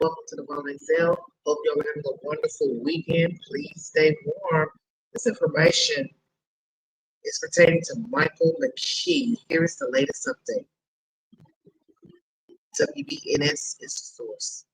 Welcome to the Morning Cell. Hope y'all are having a wonderful weekend. Please stay warm. This information is pertaining to Michael McKee. Here is the latest update. WBNS is the source.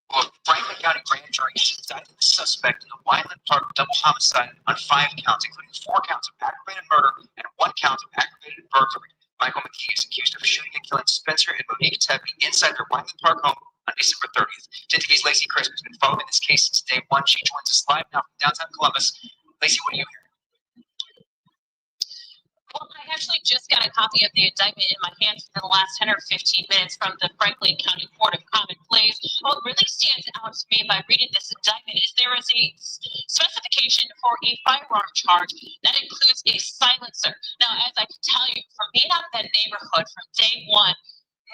Well, Franklin County Grand Jury indicted the suspect in the Wineland Park double homicide on 5 counts, including 4 counts of aggravated murder and 1 count of aggravated burglary. Michael McKee is accused of shooting and killing Spencer and Monique Tepe inside their Wineland Park home on December 30th. 10 TV's Lacey Crisp has been following this case since day one. She joins us live now from downtown Columbus. Lacey, what do you hear? Well, I actually just got a copy of the indictment in my hands within the last 10 or 15 minutes from the Franklin County Court of Common Pleas. What really stands out to me by reading this indictment is there is a specification for a firearm charge that includes a silencer. Now, as I can tell you, from being out of that neighborhood from day one,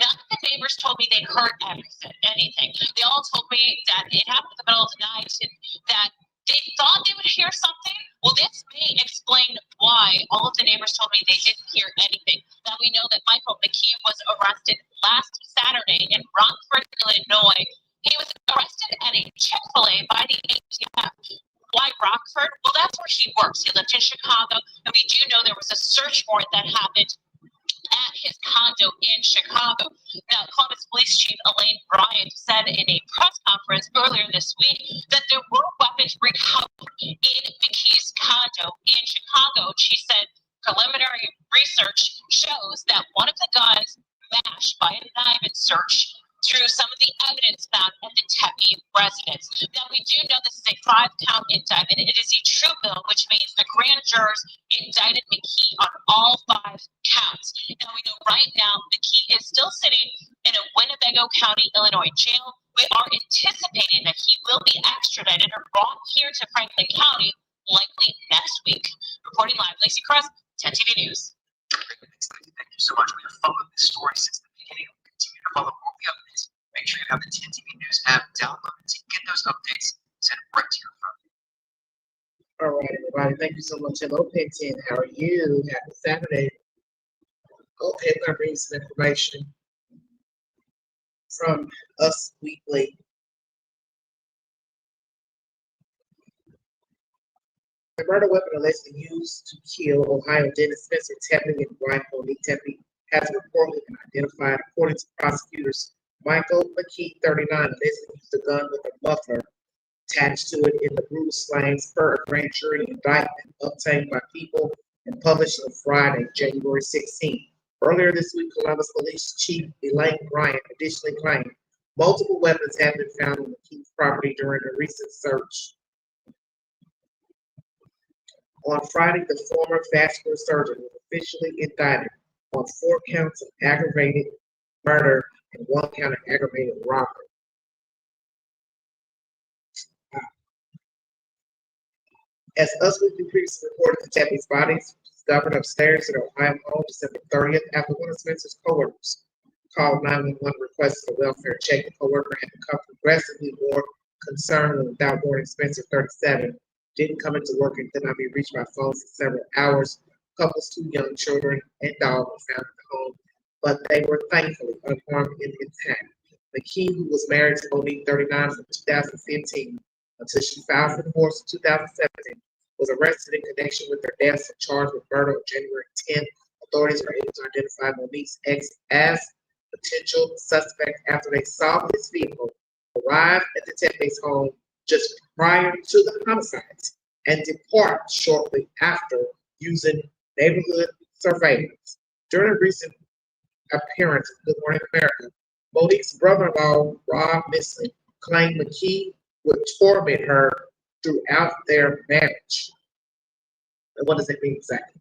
none of the neighbors told me they heard anything. They all told me that it happened in the middle of the night and that they thought they would hear something. Well, this may explain why all of the neighbors told me they didn't hear anything. Now we know that Michael McKee was arrested last Saturday in Rockford, Illinois. He was arrested at a Chick-fil-A by the ATF. Why Rockford? Well, that's where he works. He lived in Chicago, and we do know there was a search warrant that happened at his condo in Chicago. Now, Columbus Police Chief Elaine Bryant said in a press conference earlier this week that there were weapons recovered in McKee's condo in Chicago. She said preliminary research shows that one of the guns matched by a knife search through some of the evidence found at the Tepe residence. Now, we do know this is a 5-count indictment. It is a true bill, which means the grand jurors indicted McKee on all 5 counts. Now, we know right now McKee is still sitting in a Winnebago County, Illinois jail. We are anticipating that he will be extradited or brought here to Franklin County likely next week. Reporting live, Lacey Crisp, 10 TV News. Thank you so much. We have followed this story since the beginning. We'll continue to follow all the updates. Make sure you have the 10 TV News app downloaded to get those updates sent right to your phone. All right, everybody. Thank you so much. Hello, Penton. How are you? Happy Saturday. Okay, I'm going to bring some information from Us Weekly. The murder weapon allegedly used to kill Ohio dentist Spencer Tepe and wife Monique Tepe has reportedly been identified. According to prosecutors, Michael McKee, 39, allegedly used a gun with a muffler attached to it in the brutal slangs per a grand jury indictment obtained by People and published on Friday, January 16. Earlier this week, Columbus Police Chief Elaine Bryant additionally claimed multiple weapons have been found on McKee's property during a recent search. On Friday, the former vascular surgeon was officially indicted on 4 counts of aggravated murder and 1 count of aggravated robbery. As Us Weekly previously reported, the Tepe's body was discovered upstairs at their Ohio home December 30th after one of Spencer's coworkers called 911 requesting a welfare check. The coworker had become progressively more concerned and without warning Spencer, 37, didn't come into work and could not be reached by phone for several hours. Couple's 2 young children and dog were found at the home, but they were thankfully unharmed and intact. McKee, who was married to Monique, 39, from 2015 until she filed for divorce in 2017, was arrested in connection with their deaths and charged with murder on January 10th. Authorities were able to identify Monique's ex as potential suspect after they saw his vehicle arrive at the Tepe's home just prior to the homicides and depart shortly after using neighborhood surveillance. During a recent appearance of Good Morning America, Monique's brother-in-law, Rob Misley, claimed McKee would torment her throughout their marriage. And what does that mean exactly?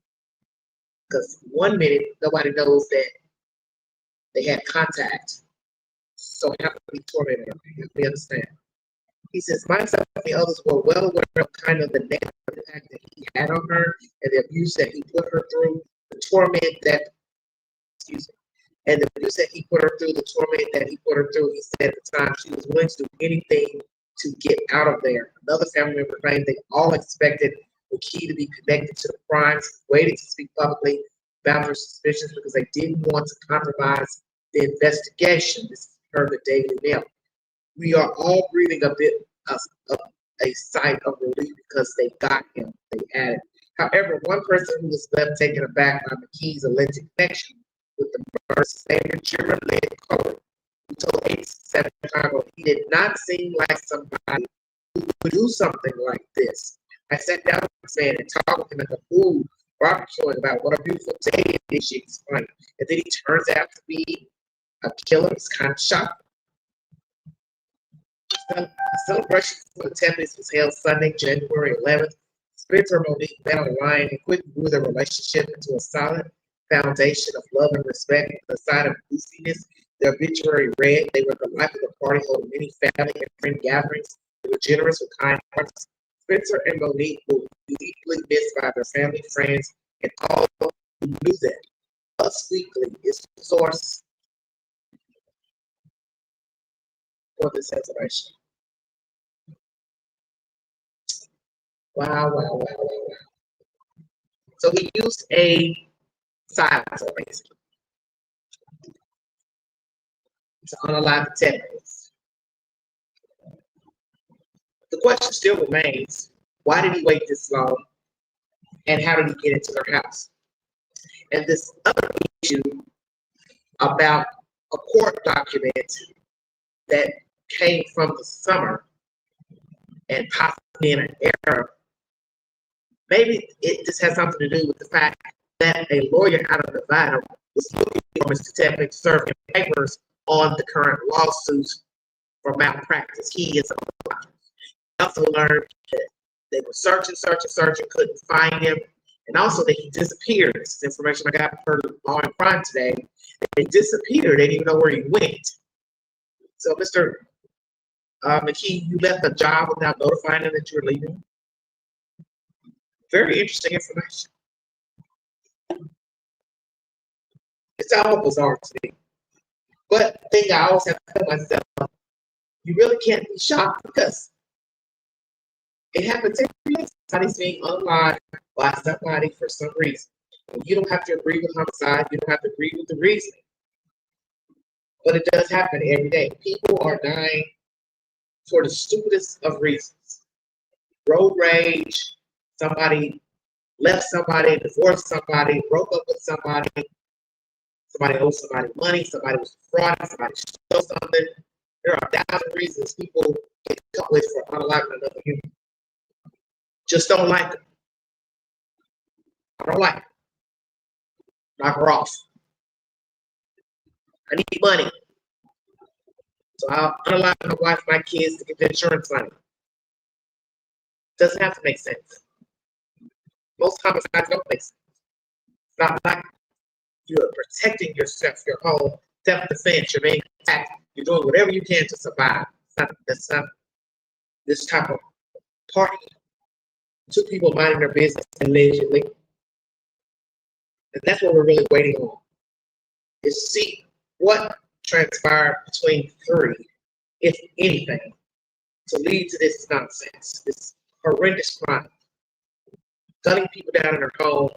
Because 1 minute, nobody knows that they had contact. So how can we torment her? We understand. He says, myself and the others were well aware of kind of the negative impact that he had on her and the abuse that he put her through, the torment that, and the abuse that he put her through, the torment that he put her through. He said at the time she was willing to do anything to get out of there. Another family member claimed they all expected McKee to be connected to the crimes, waiting to speak publicly about their suspicions because they didn't want to compromise the investigation. This is per the Daily Mail. We are all breathing a bit of a sigh of relief because they got him. They added. However, one person who was left taken aback by McKee's alleged connection with the murder's favorite German-led coder, who told 87 Chicago he did not seem like somebody who would do something like this. I sat down with this man and talked with him at the food barbecuing about what a beautiful day it is, she explained. And then he turns out to be a killer. It's kind of shocking. The celebration for the Tempest was held Sunday, January 11th. Spencer and Monique met online and quickly grew their relationship into a solid foundation of love and respect. On the side of goofiness, their obituary read, they were the life of the party, holding many family and friend gatherings. They were generous with kind hearts. Spencer and Monique will be deeply missed by their family, friends, and all who knew them. Us Weekly is the source for this information. Wow. So he used a silencer, basically, to unalive the Tempest. The question still remains, why did he wait this long? And how did he get into their house? And this other issue about a court document that came from the summer and possibly in an error, maybe it just has something to do with the fact that a lawyer out of Nevada was looking for Mr. Tepper to serve him papers on the current lawsuits for malpractice. He is a lawyer. He also learned that they were searching, couldn't find him, and also that he disappeared. This is information I got from Law and Crime today. He disappeared. They didn't even know where he went. So, Mr. McKee, you left the job without notifying them that you were leaving. Very interesting information. It's all bizarre to me. But the thing I always have to tell myself, you really can't be shocked because it happens every day. Somebody's being unalive by somebody for some reason. You don't have to agree with homicide. You don't have to agree with the reasoning. But it does happen every day. People are dying for the stupidest of reasons. Road rage, somebody left somebody, divorced somebody, broke up with somebody owes somebody money, somebody was defrauded, somebody stole something. There are 1,000 reasons people get caught with for unaliving another human. Just don't like them. I don't like them. Knock her off. I need money. So I'll unalive my wife, my kids to get the insurance money. Doesn't have to make sense. Most homicides don't make sense. It's not like you're protecting yourself, your home, self-defense, you're being attacked, you're doing whatever you can to survive. That's not this type of party. Two people minding their business allegedly. And that's what we're really waiting on. Is to see what transpired between three, if anything, to lead to this nonsense, this horrendous crime. Gunning people down in their home,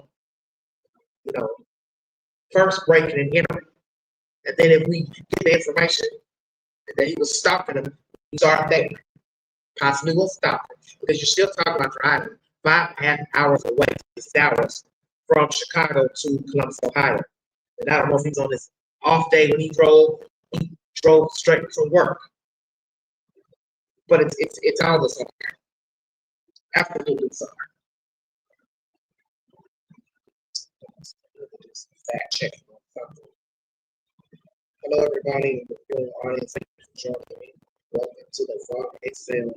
first breaking and entering. And then if we get the information that he was stalking them, we start there. Possibly will stop it. Because you're still talking about driving 5.5 hours away, 6 hours from Chicago to Columbus, Ohio. And I don't know if he's on this off day when he drove straight from work. But it's all bizarre. Absolutely bizarre. Fact checking on something. Hello, everybody in the viewing audience. Thank you for joining me. Welcome to the Vlog Excel.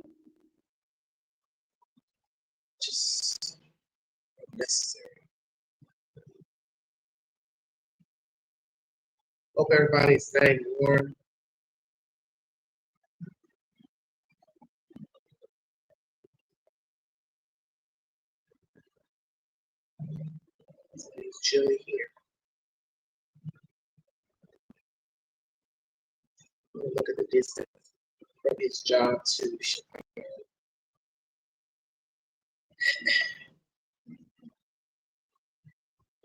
Just necessary. Hope everybody's staying warm. It's chilly here. Look at the distance from his job to Chicago.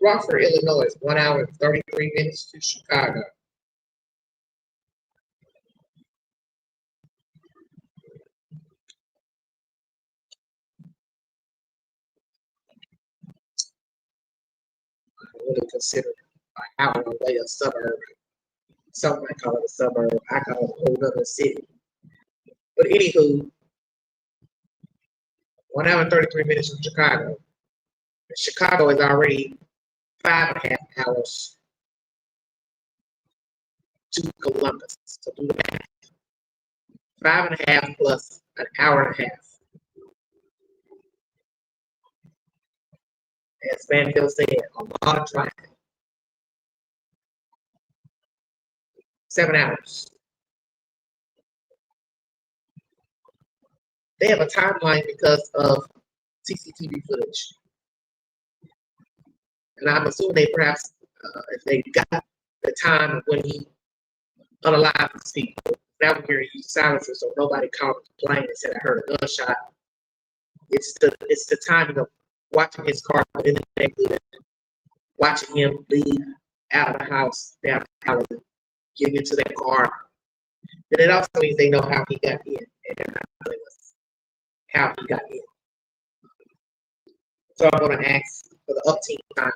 Rockford, Illinois is 1 hour and 33 minutes to Chicago. really considered an hour away, a suburb. Some might call it a suburb. I call it a whole other city. But anywho, 1 hour and 33 minutes from Chicago. And Chicago is already 5.5 hours to Columbus. So do the math. 5.5 plus an hour and a half. As Banfield said, a lot of driving. 7 hours. They have a timeline because of CCTV footage. And I'm assuming they perhaps, if they got the time when he unalived these people, now we're hearing use silencers, so nobody called the plane and said, I heard a gunshot. It's the timing of watching his car in the neighborhood, watching him leave out of the house, down the alley, getting into their car. Then it also means they know how he got in, and they're not telling us how he got in. So I'm going to ask for the up-team time.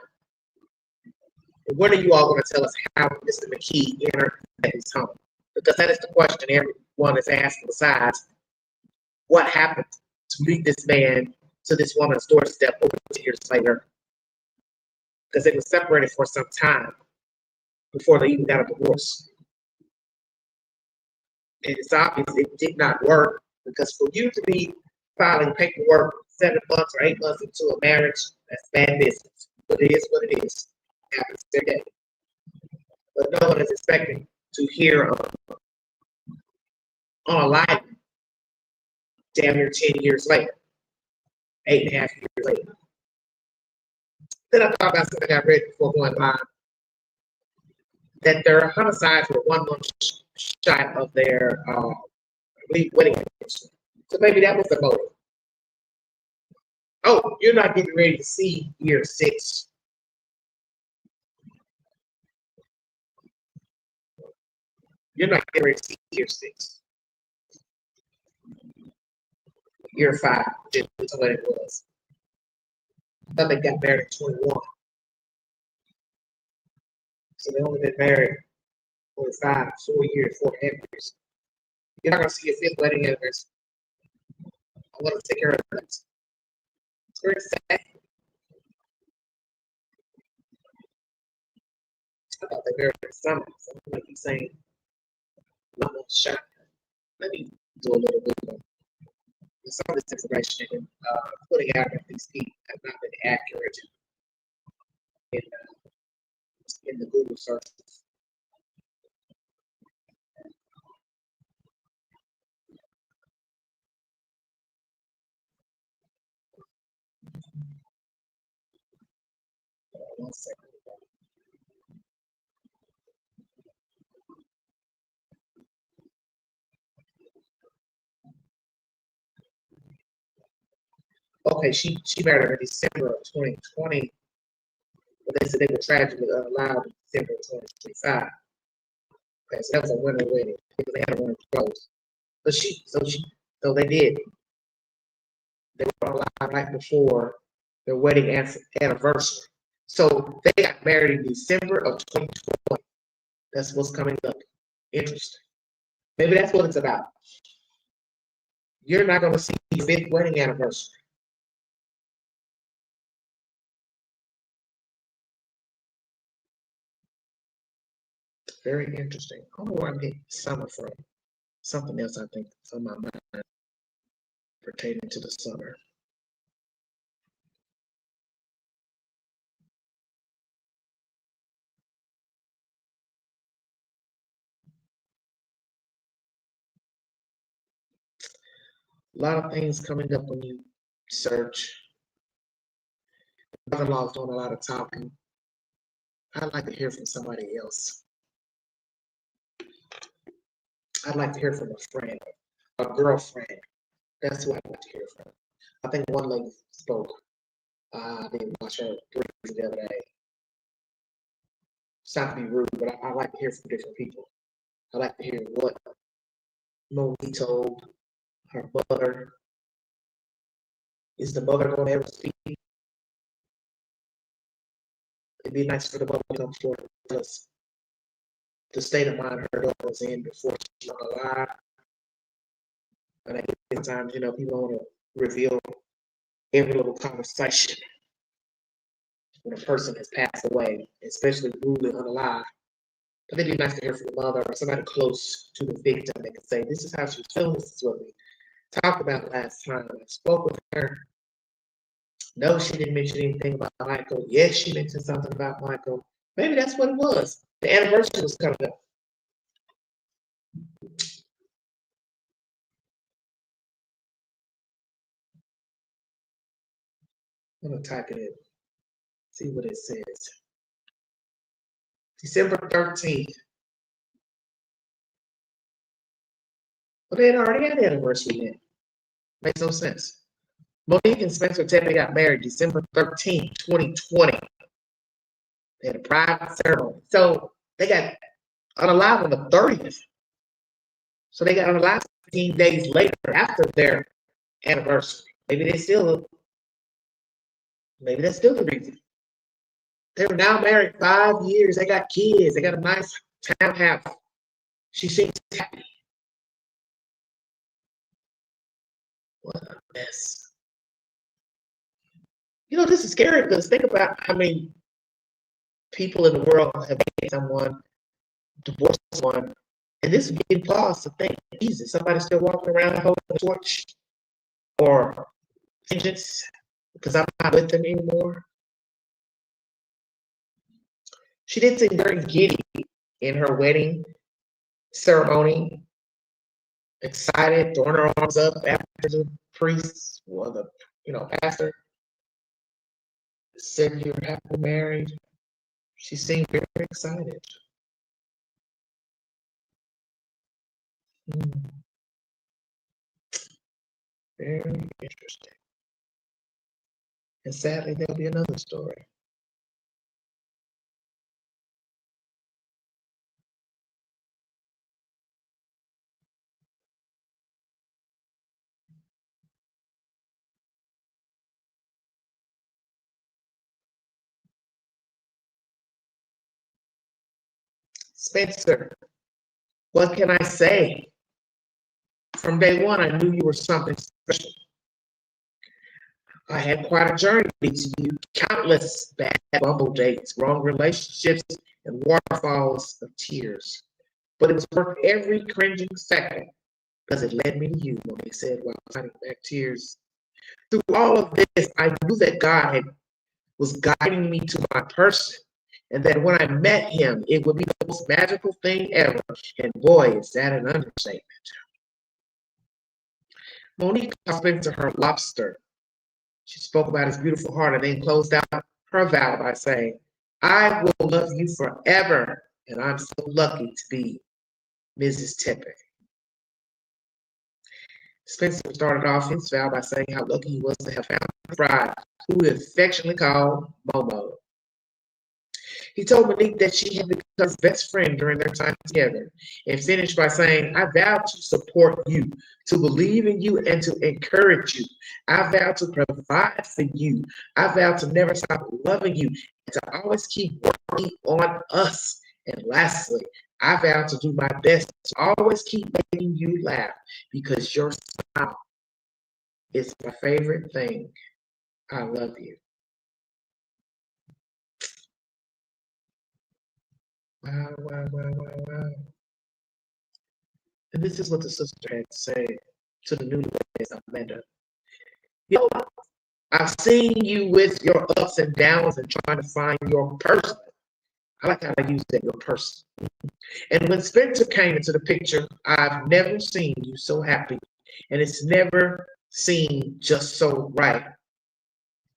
When are you all going to tell us how Mr. McKee entered his home? Because that is the question everyone is asking, besides what happened to lead this man to this woman's doorstep over 2 years later. Because they were separated for some time before they even got a divorce. And it's obvious it did not work, because for you to be filing paperwork 7 months or 8 months into a marriage, that's bad business. But it is what it is. It happens every day. But no one is expecting to hear on a live damn near 10 years later, 8.5 years later. Then I thought about something I read before going live, that their homicides were 1 month shy of their, I believe, wedding anniversary. So maybe that was the motive. Oh, you're not getting ready to see year 6. You're not getting ready to see year 6. Year 5, which is what it was. I thought they got married at 21. So they only been married for 4 years, 4.5 years. You're not going to see your 5th wedding anniversary. I want to take care of that. It's very sad. I thought they married in the summer. So I'm going to keep saying, I'm not shot. Let me do a little bit of some of this information and putting out that these people have not been accurate in the Google searches. One second. Okay, she married her in December of 2020, but they said they were tragically unalived in December of 2025. Okay, so that was a winter wedding because they had a winter close. But so they did. They were alive right before their wedding anniversary. So they got married in December of 2020. That's what's coming up. Interesting. Maybe that's what it's about. You're not going to see your 5th wedding anniversary. Very interesting. I don't know where I'm getting summer from. Something else I think is on my mind pertaining to the summer. A lot of things coming up when you search. Brother-in-law's doing a lot of talking. I'd like to hear from somebody else. I'd like to hear from a friend, a girlfriend. That's who I'd like to hear from. I think one lady spoke. I didn't watch her briefly the other day. It's not to be rude, but I like to hear from different people. I like to hear what Monique told her mother. Is the mother going to ever speak? It'd be nice for the mother to come forward and tell us the state of mind her daughter was in before she was alive. And I think sometimes, people want to reveal every little conversation when a person has passed away, especially brutally unalive. But it'd be nice to hear from the mother or somebody close to the victim that can say, this is how she was feeling, this is what we talked about last time. I spoke with her. No, she didn't mention anything about Michael. Yes, she mentioned something about Michael. Maybe that's what it was. The anniversary was coming up. I'm going to type it in, see what it says. December 13th. Well, they had already had the anniversary then. Makes no sense. Monique and Spencer Teddy got married December 13th, 2020. They had a private ceremony. So they got unalive on the 30th. So they got unalive 15 days later after their anniversary. Maybe that's still the reason. They're now married 5 years. They got kids. They got a nice townhouse. She seems happy. What a mess. This is scary because think about how many people in the world have dated someone, divorced someone, and this would give pause to think, Jesus, somebody still walking around holding a torch or vengeance because I'm not with them anymore. She did seem very giddy in her wedding ceremony, excited, throwing her arms up after the priest or the pastor said you're happily married. She seemed very excited. Very interesting. And sadly, there'll be another story. Spencer, what can I say? From day one, I knew you were something special. I had quite a journey to you, countless bad bumble dates, wrong relationships, and waterfalls of tears. But it was worth every cringing second because it led me to you, when they said while fighting back tears. Through all of this, I knew that God was guiding me to my person, and that when I met him, it would be the most magical thing ever. And boy, is that an understatement. Monique called Spencer her lobster. She spoke about his beautiful heart and then closed out her vow by saying, I will love you forever, and I'm so lucky to be Mrs. Tepe. Spencer started off his vow by saying how lucky he was to have found a bride who he affectionately called Momo. He told Monique that she had become his best friend during their time together, and finished by saying, I vow to support you, to believe in you, and to encourage you. I vow to provide for you. I vow to never stop loving you, and to always keep working on us. And lastly, I vow to do my best to always keep making you laugh, because your smile is my favorite thing. I love you. Wow, wow, wow, wow, wow. And this is what the sister had to say to the newlyweds, Amanda. I've seen you with your ups and downs and trying to find your person. I like how I use that, your person. And when Spencer came into the picture, I've never seen you so happy. And it's never seemed just so right.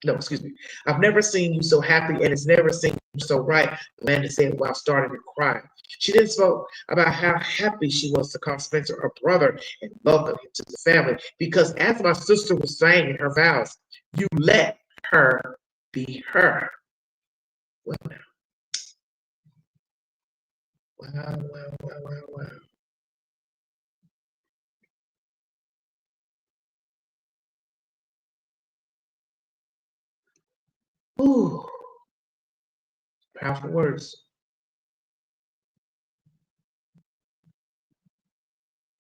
No, excuse me. I've never seen you so happy, and it's never seemed so right, Amanda said while starting to cry. She then spoke about how happy she was to call Spencer her brother and welcome him to the family, because as my sister was saying in her vows, you let her be her. Well, now. Wow, wow, wow, wow, wow. Ooh. Powerful words.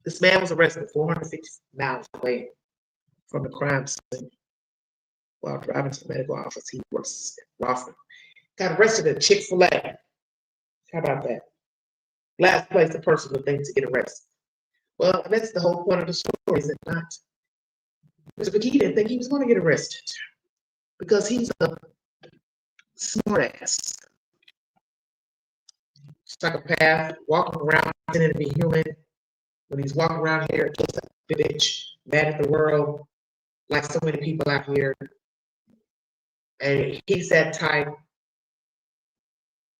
This man was arrested 450 miles away from the crime scene while driving to the medical office. He works in Rockford. Got arrested at Chick-fil-A. How about that? Last place a person would think to get arrested. Well, that's the whole point of the story, is it not? Mr. McKee didn't think he was going to get arrested because he's a smart ass. Psychopath, walking around pretending to be human. When he's walking around here, just a bitch, mad at the world, like so many people out here. And he's that type.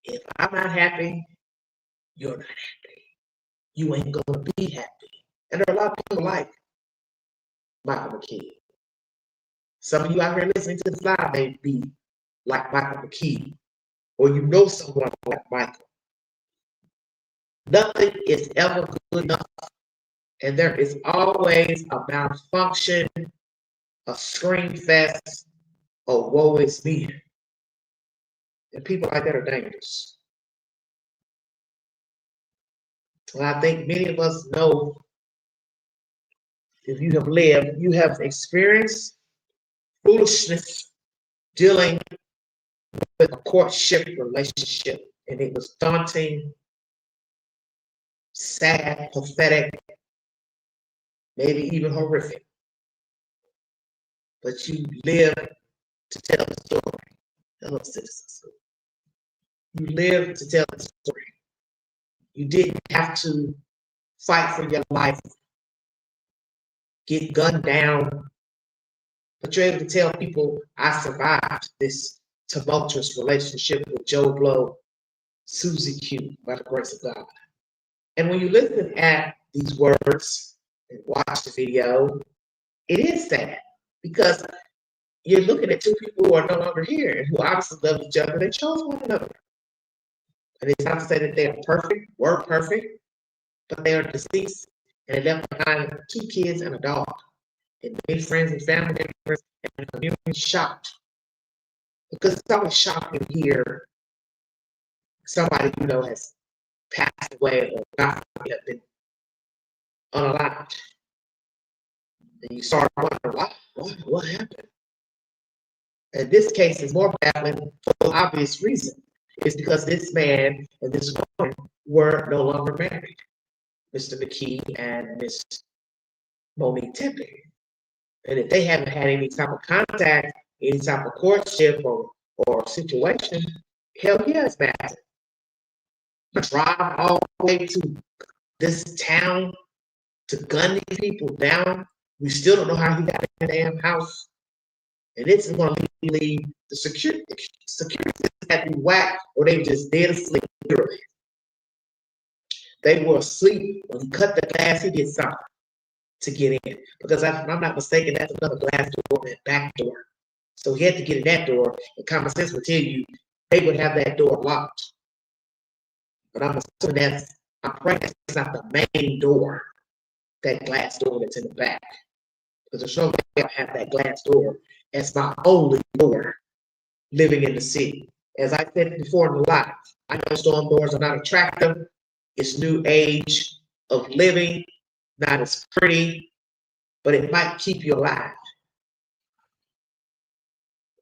If I'm not happy, you're not happy. You ain't gonna be happy. And there are a lot of people like Michael McKee. Some of you out here listening to this live may be like Michael McKee, or you know someone like Michael. Nothing is ever good enough, and there is always a malfunction, a scream fest, a woe is me. And people like that are dangerous. And I think many of us know, if you have lived, you have experienced foolishness dealing with a courtship relationship. And it was daunting, sad, pathetic, maybe even horrific. But you live to tell the story. Hello, citizens. You live to tell the story. You didn't have to fight for your life, get gunned down, but you're able to tell people, I survived this tumultuous relationship with Joe Blow, Susie Q, by the grace of God. And when you listen at these words and watch the video, it is sad because you're looking at two people who are no longer here and who obviously love each other. They chose one another. And it's not to say that they are perfect, were perfect, but they are deceased and they left behind 2 kids and a dog. And many friends and family members and the community shocked. Because it's always shocking to hear somebody you know has passed away or not have been unalived. And you start wondering, what happened? And this case is more baffling for the obvious reason. It's because this man and this woman were no longer married, Mr. McKee and Miss Monique Tempe. And if they haven't had any type of contact, any type of courtship or situation, hell yeah, it's bad. Drive all the way to this town to gun these people down. We still don't know how he got in the damn house. And this is going to leave the security had to be whacked, or they were just dead asleep, literally. They were asleep. When he cut the glass, he did something to get in. Because if I'm not mistaken, that's another glass door and that back door. So he had to get in that door, and common sense would tell you they would have that door locked. But I'm assuming I'm praying that's not the main door, that glass door that's in the back. Because there's no way I have that glass door as my only door living in the city. As I said before in the live, I know storm doors are not attractive. It's new age of living, not as pretty, but it might keep you alive.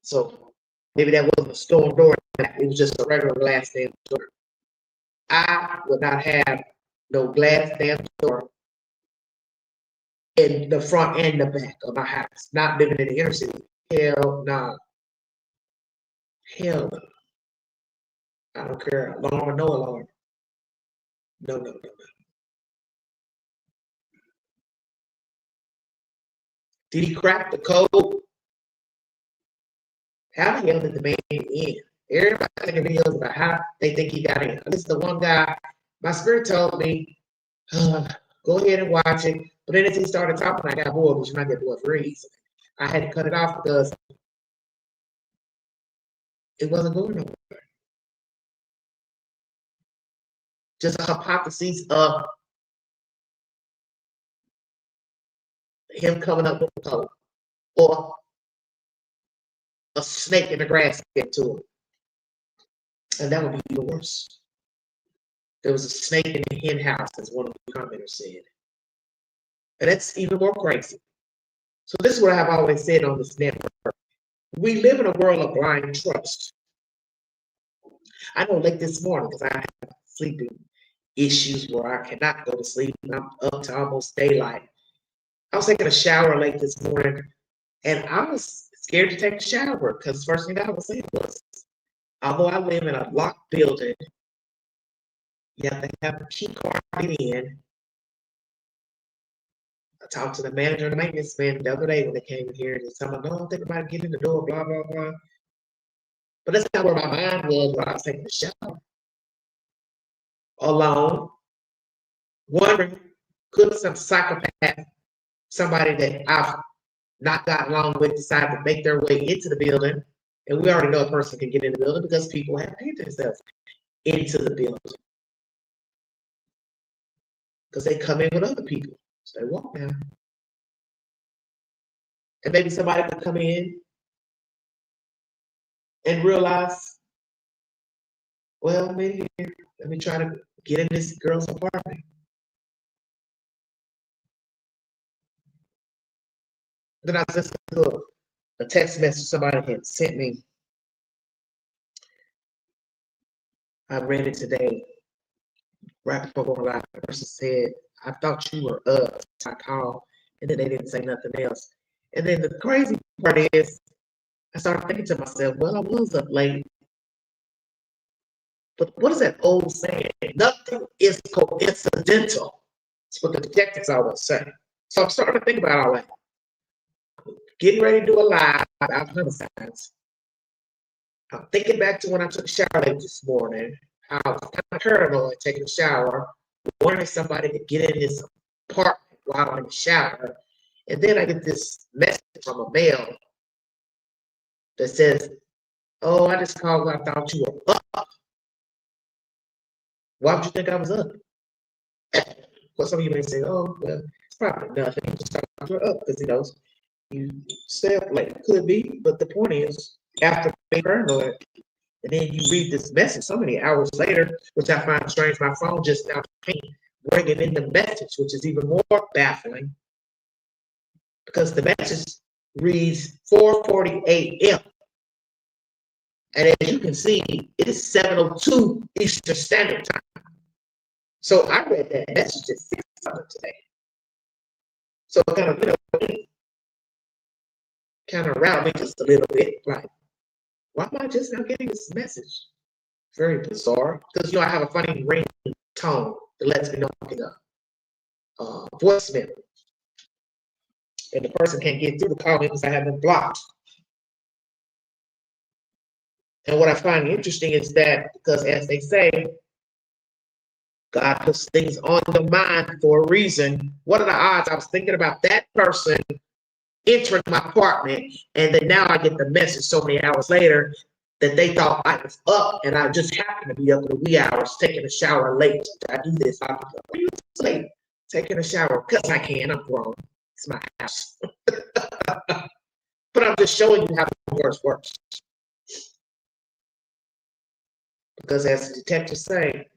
So maybe that wasn't a storm door, it was just a regular glass damn door. I would not have no glass damn door in the front and the back of my house, not living in the inner city. Hell no. Hell no. I don't care, alarm or no alarm. No. Did he crack the code? How the hell did the man get in? Everybody making videos about how they think he got in. This is the one guy, my spirit told me, go ahead and watch it. But then as he started talking, I got bored, which you might get bored very easily. I had to cut it off because it wasn't going nowhere. Just a hypothesis of him coming up with a code, or a snake in the grass get to him. And that would be even worse. There was a snake in the hen house, as one of the commenters said. And that's even more crazy. So this is what I've always said on this network. We live in a world of blind trust. I know late this morning, because I have sleeping issues where I cannot go to sleep. I'm up to almost daylight. I was taking a shower late this morning, and I was scared to take a shower because first thing I was saying was, although I live in a locked building, you have to have a key card to get in. I talked to the manager and the maintenance man the other day when they came in here, and they told me, no, I don't think about getting in the door, blah, blah, blah. But that's not where my mind was when I was taking the shower. Alone, wondering, could some psychopath, somebody that I've not gotten along with, decide to make their way into the building? And we already know a person can get in the building because people have paid themselves into the building. Because they come in with other people. So they walk down. And maybe somebody could come in and realize, well, maybe let me try to get in this girl's apartment. Then I just look, a text message somebody had sent me. I read it today, right before going live. The person said, I thought you were up. I called, and then they didn't say nothing else. And then the crazy part is, I started thinking to myself, well, I was up late. But what is that old saying? Nothing is coincidental. That's what the detectives always say. So I'm starting to think about all that. Getting ready to do a live about homicides. I'm thinking back to when I took a shower late this morning. I was kind of paranoid taking a shower, wanting somebody to get in his apartment while I'm in the shower. And then I get this message from a male that says, oh, I just called when I thought you were up. Why would you think I was up? Well, some of you may say, oh, well, it's probably nothing. Just thought you were up because he knows you stay up late. Could be, but the point is, after being paranoid, and then you read this message so many hours later, which I find strange. My phone just now came bringing in the message, which is even more baffling because the message reads 4:40 a.m. And as you can see, it is 7:02 Eastern Standard Time. So I read that message at 6 today. So it kind of rattled me just a little bit. Like, why am I just now getting this message? Very bizarre. Because I have a funny ring tone that lets me know I'm getting a voicemail. And the person can't get through the call because I have them blocked. And what I find interesting is that, because as they say, God puts things on the mind for a reason. What are the odds? I was thinking about that person entering my apartment, and then now I get the message so many hours later that they thought I was up, and I just happened to be up in the wee hours taking a shower late. I do this. I'm late taking a shower because I can. I'm grown. It's my house. But I'm just showing you how the works works. Because as the detectives say,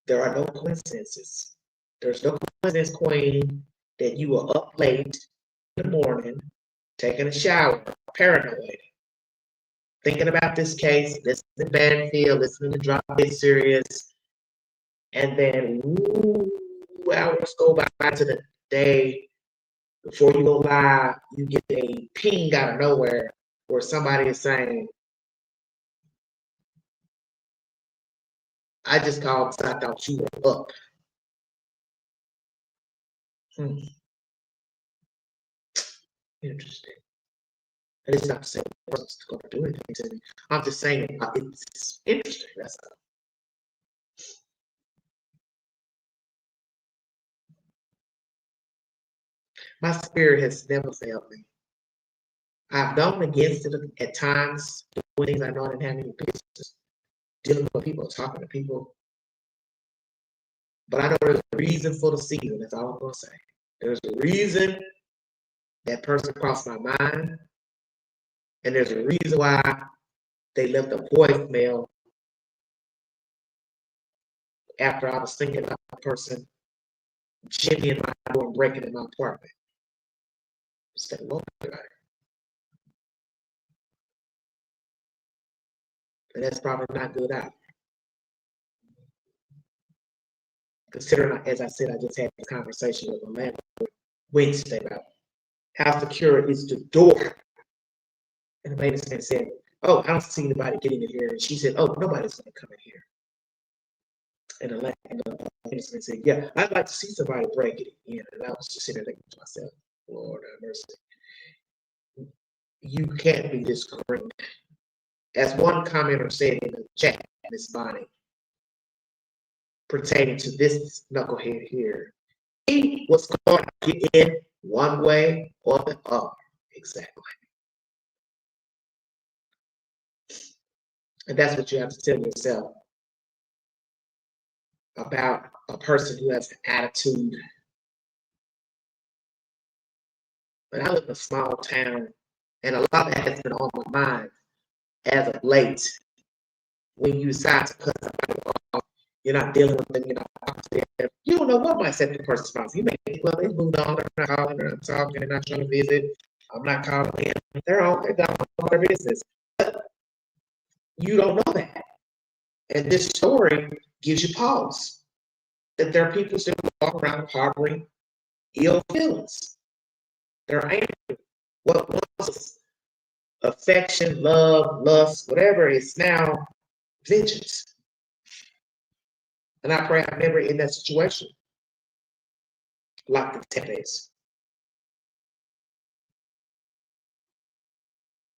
there are no coincidences. There's no coincidence, Queen, that you were up late in the morning, taking a shower, paranoid, thinking about this case, listening to Banfield, listening to Drop It Serious, and then hours go by to the day before you go live, you get a ping out of nowhere where somebody is saying, I just called because I thought you were up. Interesting. And it's not saying the person's going to do anything to me. I'm just saying it's interesting. That's all. My spirit has never failed me. I've gone against it at times, doing things I know I didn't have any business, dealing with people, talking to people. But I know there's a reason for the season. That's all I'm going to say. There's a reason that person crossed my mind, and there's a reason why they left a voicemail after I was thinking about the person jimmying my door and breaking in my apartment. Stay woke about it. And that's probably not good either. Considering, as I said, I just had this conversation with my landlord Wednesday about how secure is the door. And the maintenance said, "Oh, I don't see anybody getting in here." And she said, "Oh, nobody's going to come in here." And the maintenance said, "Yeah, I'd like to see somebody break it in." And I was just sitting there thinking to myself, Lord have mercy. You can't be this green. As one commenter said in the chat, Miss Bonnie, pertaining to this knucklehead here, he was going to get in one way or the other. Exactly. And that's what you have to tell yourself about a person who has an attitude. But I live in a small town, and a lot of that has been on my mind as of late. When you decide to cut somebody off, you're not dealing with them, you're not talking to them. You don't know what might set the person's response. You may think, well, they moved on, they're not calling, they're not talking, they're not trying to visit. I'm not calling in. They're gone about their business. But you don't know that. And this story gives you pause. That there are people still walking around harboring ill feelings. They're angry. What was affection, love, lust, whatever is now vengeance. And I pray I'm never in that situation like the Tepes.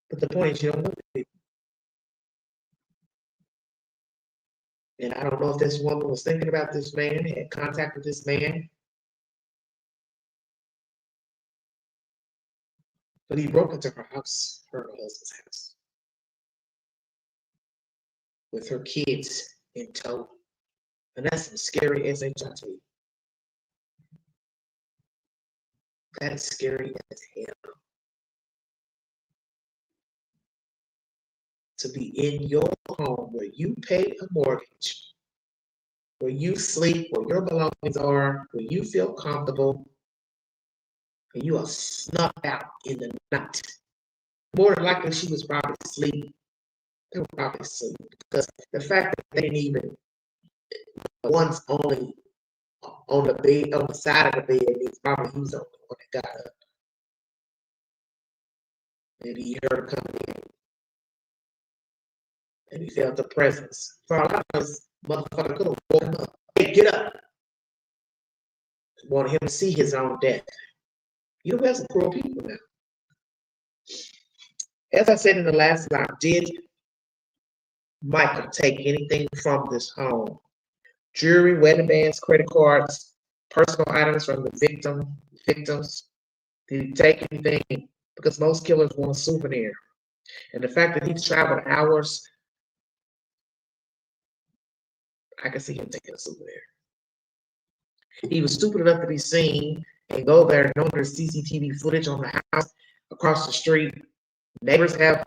But the point is, you don't know people. And I don't know if this woman was thinking about this man, had contact with this man. But he broke into her house, her husband's house, with her kids in tow. And that's some scary SHIT. That is scary as hell. To be in your home where you pay a mortgage, where you sleep, where your belongings are, where you feel comfortable, and you are snuck out in the night. More than likely, she was probably asleep. They were probably asleep because the fact that they didn't even, one's only on the bed, on the side of the bed, means probably he was the only one that got up. Maybe he heard her coming in. And he felt the presence. For a lot of us, motherfucker could have woken him up. Hey, get up. Wanted him to see his own death. You know, we have some cruel people now. As I said in the last slide, did Michael take anything from this home? Jewelry, wedding bands, credit cards, personal items from the victims. Did he take anything? Because most killers want a souvenir. And the fact that he traveled hours, I can see him taking a souvenir. He was stupid enough to be seen and go there knowing there's CCTV footage on the house across the street. Neighbors have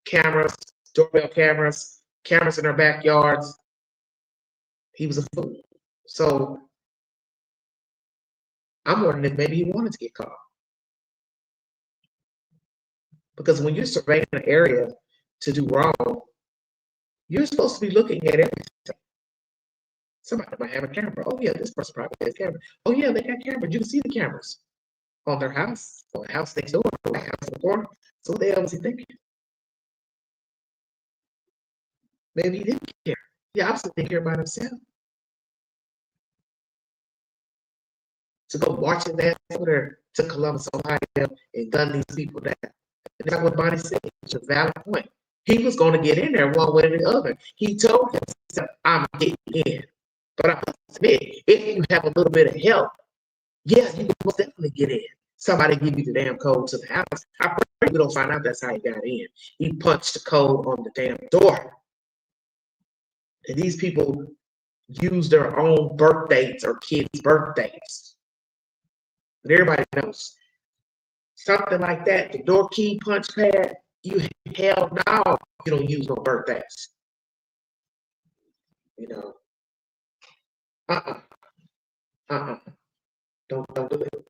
cameras, doorbell cameras, cameras in their backyards. He was a fool. So I'm wondering if maybe he wanted to get caught. Because when you're surveying an area to do wrong, you're supposed to be looking at everything. Somebody might have a camera. Oh yeah, this person probably has a camera. Oh yeah, they got cameras. You can see the cameras on their house, or the house next door, or the house in the corner. So what the hell was he thinking? Maybe he didn't care. He obviously didn't care about himself. To go marching down there to Columbus, Ohio, and gun these people down. And that's what Bonnie said. It's a valid point. He was going to get in there one way or the other. He told himself, I'm getting in. But I must admit, if you have a little bit of help, yes, you can most definitely get in. Somebody give you the damn code to the house. I pray we don't find out that's how he got in. He punched the code on the damn door. And these people use their own birth dates or kids' birthdays. But everybody knows. Something like that, the door key punch pad, you hell no, you don't use no birthdays. You know. Uh-uh. Uh-uh. Don't do it.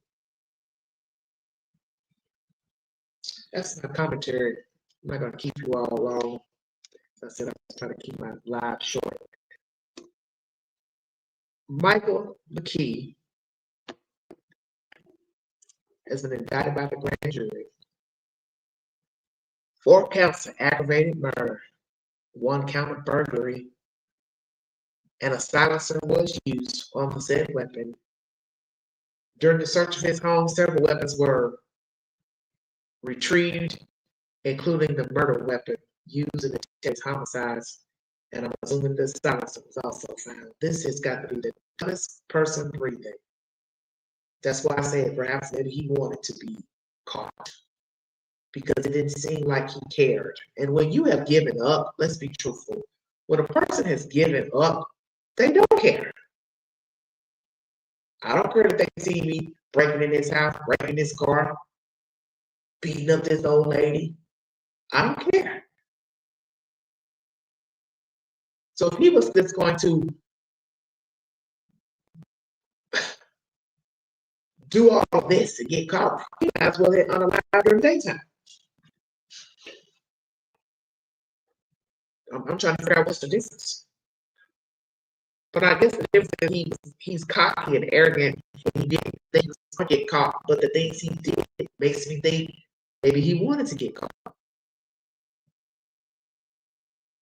That's my commentary. I'm not gonna keep you all long. As I said, I'm trying to keep my live short. Michael McKee has been indicted by the grand jury. 4 counts of aggravated murder, 1 count of burglary, and a silencer was used on the said weapon. During the search of his home, several weapons were retrieved, including the murder weapon used in the Texas homicides, and I'm assuming the silencer was also found. This has got to be the dumbest person breathing. That's why I said perhaps maybe he wanted to be caught, because it didn't seem like he cared. And when you have given up, let's be truthful, when a person has given up, they don't care. I don't care if they see me breaking in his house, breaking his car, beating up this old lady. I don't care. So if he was just going to do all of this to get caught, he might as well get unalive during the daytime. I'm trying to figure out what's the difference. But I guess the difference is he's cocky and arrogant. He didn't think he was going to get caught, but the things he did makes me think maybe he wanted to get caught.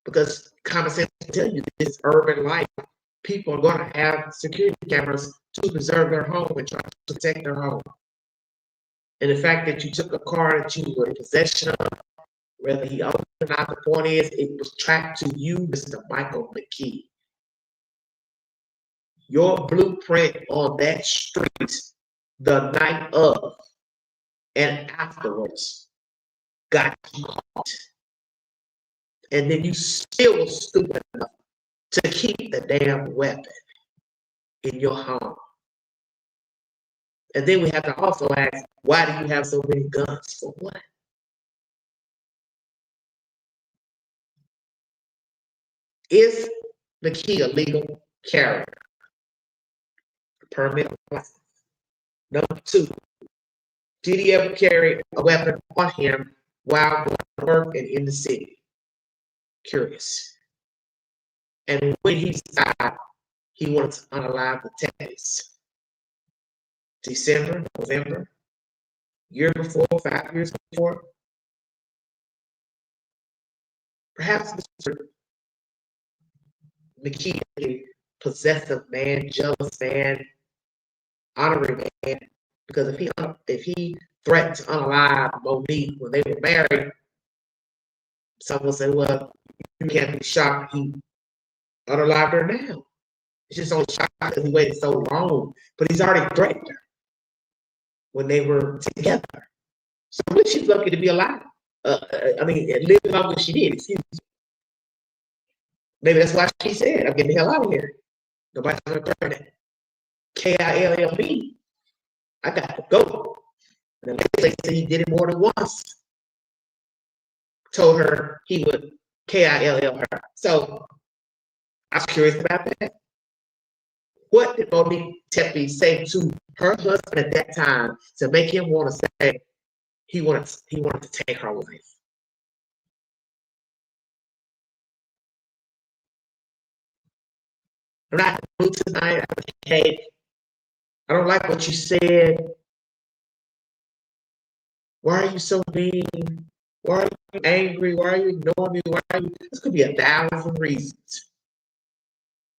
Because common sense will tell you this urban life, people are going to have security cameras to preserve their home and try to protect their home. And the fact that you took a car that you were in possession of, whether he owned it or not, the point is it was tracked to you, Mr. Michael McKee. Your blueprint on that street the night of and afterwards got you caught. And then you still were stupid enough to keep the damn weapon in your home. And then we have to also ask, why do you have so many guns? For what? Is McKee a legal carrier? Permit or license? Number 2, did he ever carry a weapon on him while going to work and in the city? Curious. And when he decided he wanted to unalive the Texas, December, November, year before, 5 years before, perhaps Mr. McKee, a possessive man, jealous man, honoring man, because if he threatened to unalive Monique when they were married, someone said, well, you can't be shocked he unalived her now. It's just only shocked because he waited so long, but he's already threatened her when they were together. So she's lucky to be alive. Live longer than she did. Excuse me. Maybe that's why she said, I'm getting the hell out of here. Nobody's gonna threaten it. KILLB. I got to go. And the lady said he did it more than once. Told her he would KILL her. So I was curious about that. What did Monique Tepe say to her husband at that time to make him want to say he wanted to take her life? I'm not moved tonight. Hey, I don't like what you said. Why are you so mean? Why are you angry? Why are you ignoring me? This could be 1,000 reasons.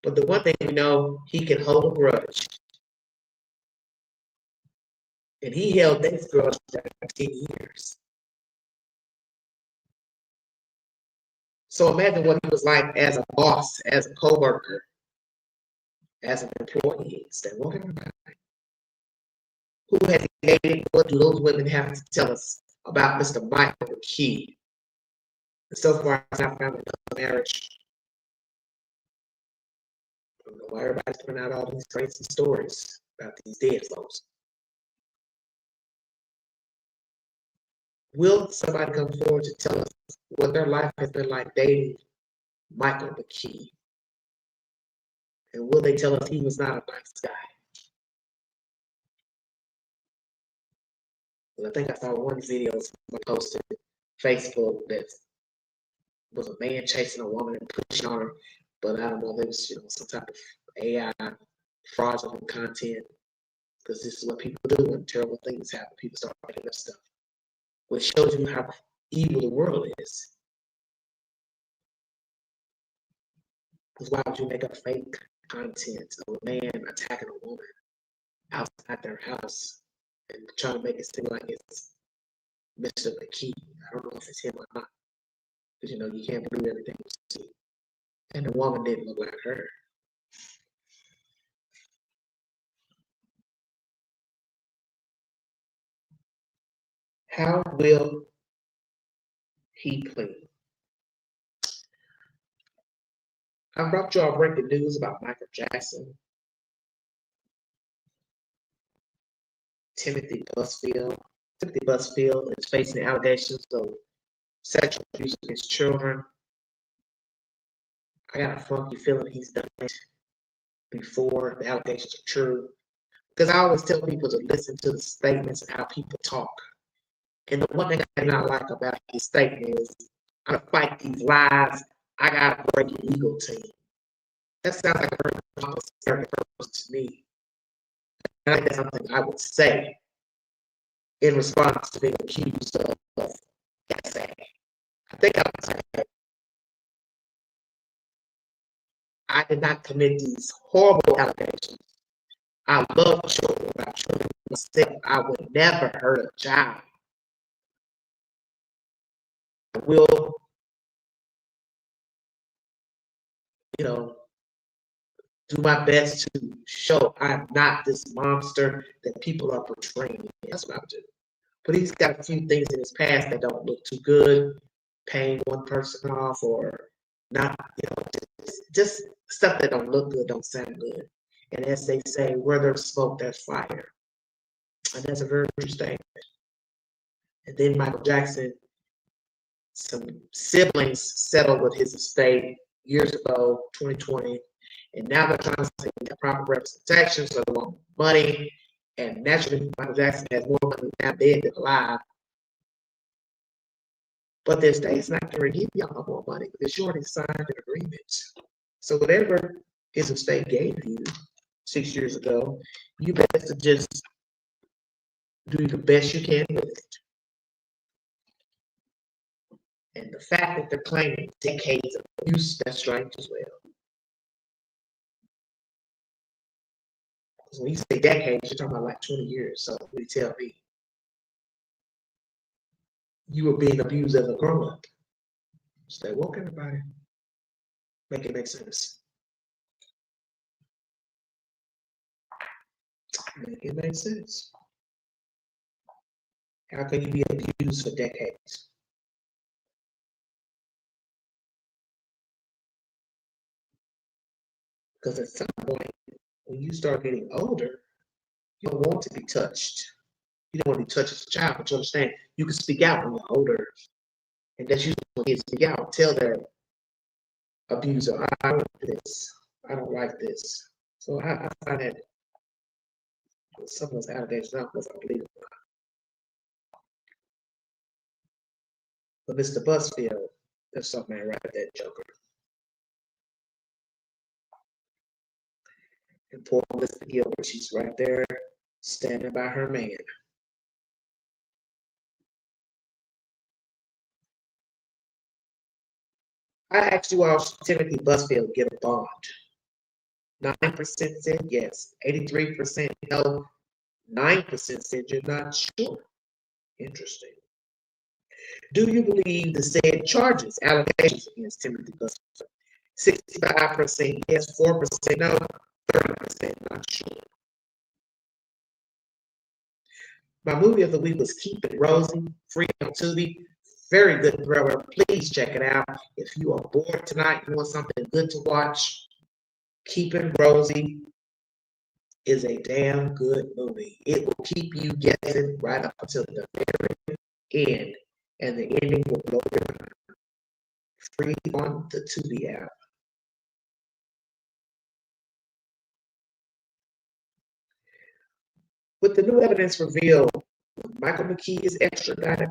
But the one thing we know, he can hold a grudge. And he held this grudge for 10 years. So imagine what he was like as a boss, as a co-worker, as an employee. Instead, what everybody? Who has he dated? What do those women have to tell us about Mr. Michael McKee? And so far as I found another marriage, I don't know why everybody's putting out all these crazy stories about these dead folks. Will somebody come forward to tell us what their life has been like dating Michael McKee? And will they tell us he was not a nice guy? Well, I think I saw one video someone posted on Facebook that was a man chasing a woman and pushing on her, but I don't know if it was some type of AI fraudulent content, because this is what people do when terrible things happen. People start making up stuff, which shows you how evil the world is. Because why would you make up fake content of a man attacking a woman outside their house and trying to make it seem like it's Mr. McKee? I don't know if it's him or not, because you can't believe everything you see. And the woman didn't look like her. How will he plead? I brought y'all breaking news about Michael Jackson, Timothy Busfield. Timothy Busfield is facing allegations of sexual abuse against children. I got a funky feeling he's done it before the allegations are true. Because I always tell people to listen to the statements and how people talk. And the one thing I do not like about his statement is, I'm going to fight these lies. I got to break your legal team. That sounds like a very scary person to me. And I think that's something I would say in response to being accused of SA. I think I would say that I did not commit these horrible allegations. I love children. I children myself. I would never hurt a child. I will, do my best to show I'm not this monster that people are portraying. That's what I would do. But he's got a few things in his past that don't look too good, paying one person off or not, just stuff that don't look good, don't sound good. And as they say, where there's smoke, there's fire. And that's a very true statement. And then Michael Jackson, some siblings settled with his estate years ago, 2020. And now they're trying to say that proper representation, so they want money. And naturally, Michael Jackson has more money now dead than alive. But the estate's not going to give y'all no more money because you already signed an agreement. So whatever his estate gave you 6 years ago, you best to just do the best you can with it. And the fact that they're claiming decades of abuse, that's strange as well. Because when you say decades, you're talking about like 20 years. So what do you tell me? You were being abused as a grown-up. Stay woke, everybody. Make it make sense. Make it make sense. How can you be abused for decades? Because at some point, when you start getting older, you don't want to be touched. You don't want to be touched as a child, but you understand you can speak out when you're older. And that's usually when kids speak out, tell their abuser, I don't like this. I don't like this. So I find that some of those allegations, I don't know if I believe it or not. But Mr. Busfield, there's something right at that joker. And poor Mr. Gilbert, she's right there standing by her man. I asked you all, should Timothy Busfield get a bond? 9% said yes, 83% no, 9% said you're not sure. Interesting. Do you believe the said charges, allegations against Timothy Busfield? 65% yes, 4% no, 30% not sure. My movie of the week was Keep It Rosie, free on Tubi. Very good thriller. Please check it out. If you are bored tonight, you want something good to watch, Keep It Rosie is a damn good movie. It will keep you guessing right up until the very end, and the ending will blow your mind. Free on the Tubi app. With the new evidence revealed, Michael McKee is extradited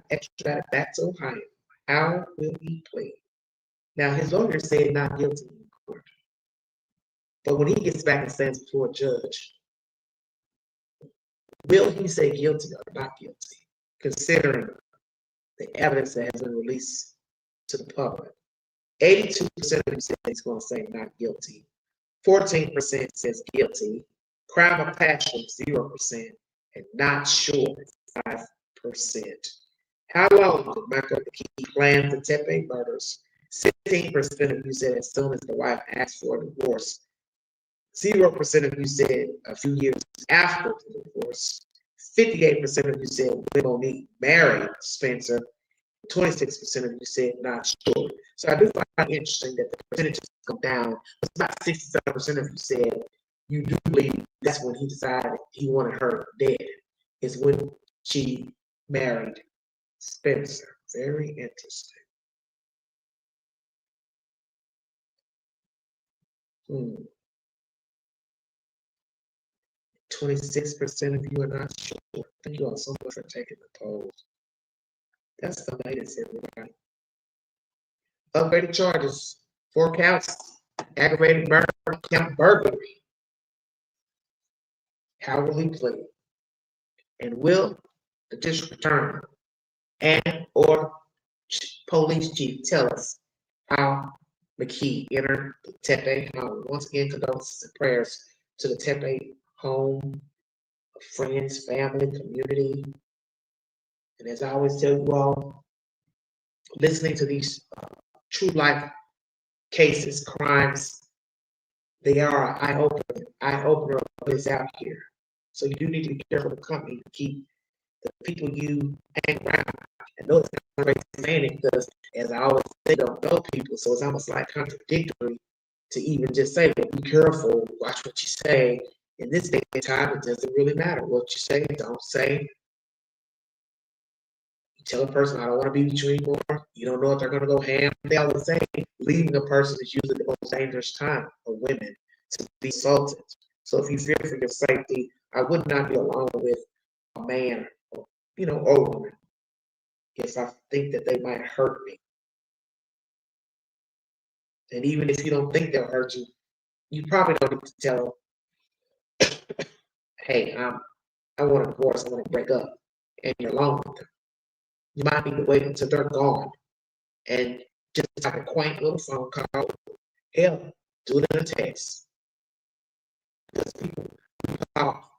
back to Ohio. How will he plead? Now, his lawyer said not guilty in court. But when he gets back and stands before a judge, will he say guilty or not guilty, considering the evidence that has been released to the public? 82% of you said he's going to say not guilty. 14% says guilty. Crime of passion, 0%. And not sure, 5%. How long did Michael McKee plan the Tepe murders? 16% of you said as soon as the wife asked for a divorce. 0% of you said a few years after the divorce. 58% of you said when Monique married Spencer. 26% of you said not sure. So I do find it interesting that the percentages come down. It's about 67% of you said you do believe that's when he decided he wanted her dead. Is when she married Spencer. Very interesting. 26% of you are not sure. Thank you all so much for taking the polls. That's the latest, everybody. Upgraded charges, 4 counts, aggravated murder, count burglary. How will he plead? And will the district attorney and or police chief tell us how McKee entered the Tepe home? Once again, condolences and prayers to the Tepe home, friends, family, community. And as I always tell you all, listening to these true life cases, crimes, they are an eye opener of what is out here. So you do need to be careful of the company to keep the people you hang around. And notice I'm saying it because, as I always say, don't know people. So it's almost like contradictory to even just say, be careful, watch what you say. In this day and time, it doesn't really matter what you say, don't say. You tell a person, I don't want to be with you anymore. You don't know if they're going to go ham. They always say, leaving a person is usually the most dangerous time for women to be assaulted. So if you fear for your safety, I would not be alone with a man or, or woman if I think that they might hurt me. And even if you don't think they'll hurt you, you probably don't need to tell them, hey, I want a divorce, I want to break up, and you're alone with them. You might need to wait until they're gone and just like a quaint little phone call. Hell, do it in a text. Because people call.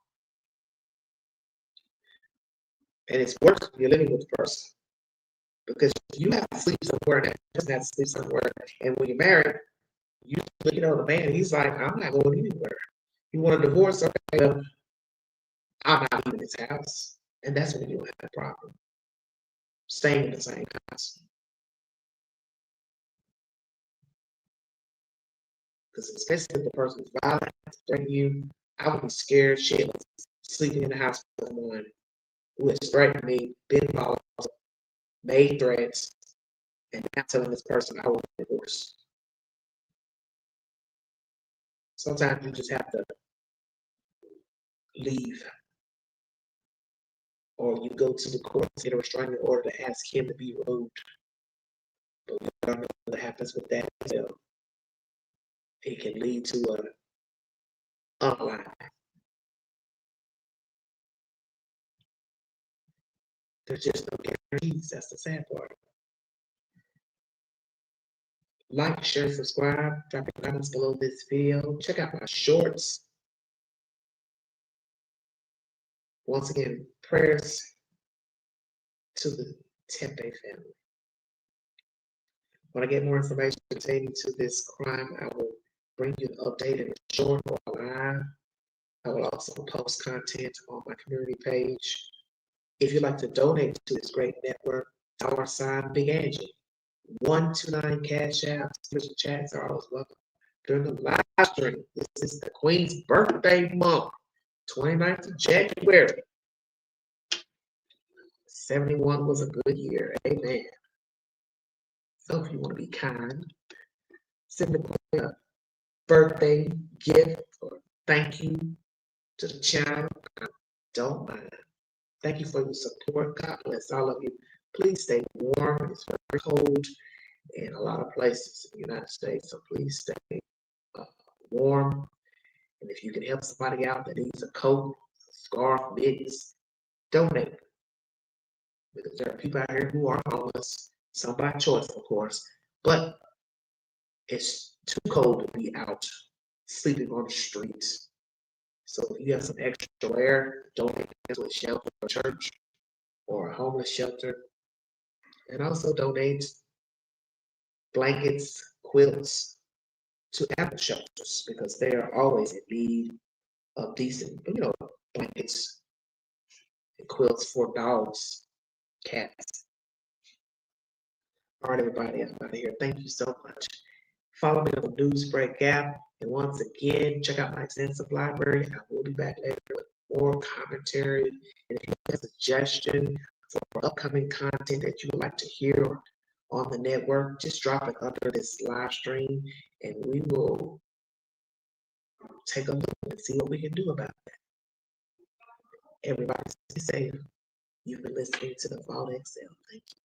And it's worse when you're living with the person. Because you have to sleep somewhere and that person has to sleep somewhere. And when you're married, the man, he's like, I'm not going anywhere. You want a divorce? Okay, I'm not leaving his house. And that's when you don't have a problem. Staying in the same house. Because especially if the person is violent, threatening you, I would be scared shitless sleeping in the house with someone who has threatened me, been involved, made threats, and now telling this person I want a divorce. Sometimes you just have to leave. Or you go to the court and get a restraining order to ask him to be removed. But we don't know what happens with that as well. It can lead to a unalive. There's just no guarantees. That's the sad part. Like, share, subscribe, drop your comments below this video. Check out my shorts. Once again, prayers to the Tepe family. When I get more information pertaining to this crime, I will bring you an update in a short or live. I will also post content on my community page. If you'd like to donate to this great network, $ Big Angie. 129 Cash App. Special chats are always welcome. During the live stream, this is the Queen's birthday month, 29th of January. 71 was a good year. Amen. So if you want to be kind, send a birthday gift or thank you to the channel. don't mind. Thank you for your support. God bless all of you. Please stay warm. It's very cold in a lot of places in the United States, so please stay warm. And if you can help somebody out that needs a coat, scarf, mittens, donate. Because there are people out here who are homeless, some by choice, of course, but it's too cold to be out sleeping on the streets. So if you have some extra air, donate to a shelter, a church, or a homeless shelter. And also donate blankets, quilts to animal shelters because they are always in need of decent, blankets and quilts for dogs, cats. All right, everybody, I'm out of here. Thank you so much. Follow me on the Newsbreak app. And once again, check out my extensive library. I will be back later with more commentary. And if you have a suggestion for upcoming content that you would like to hear on the network, just drop it under this live stream and we will take a look and see what we can do about that. Everybody stay safe. You've been listening to the Vault XL. Thank you.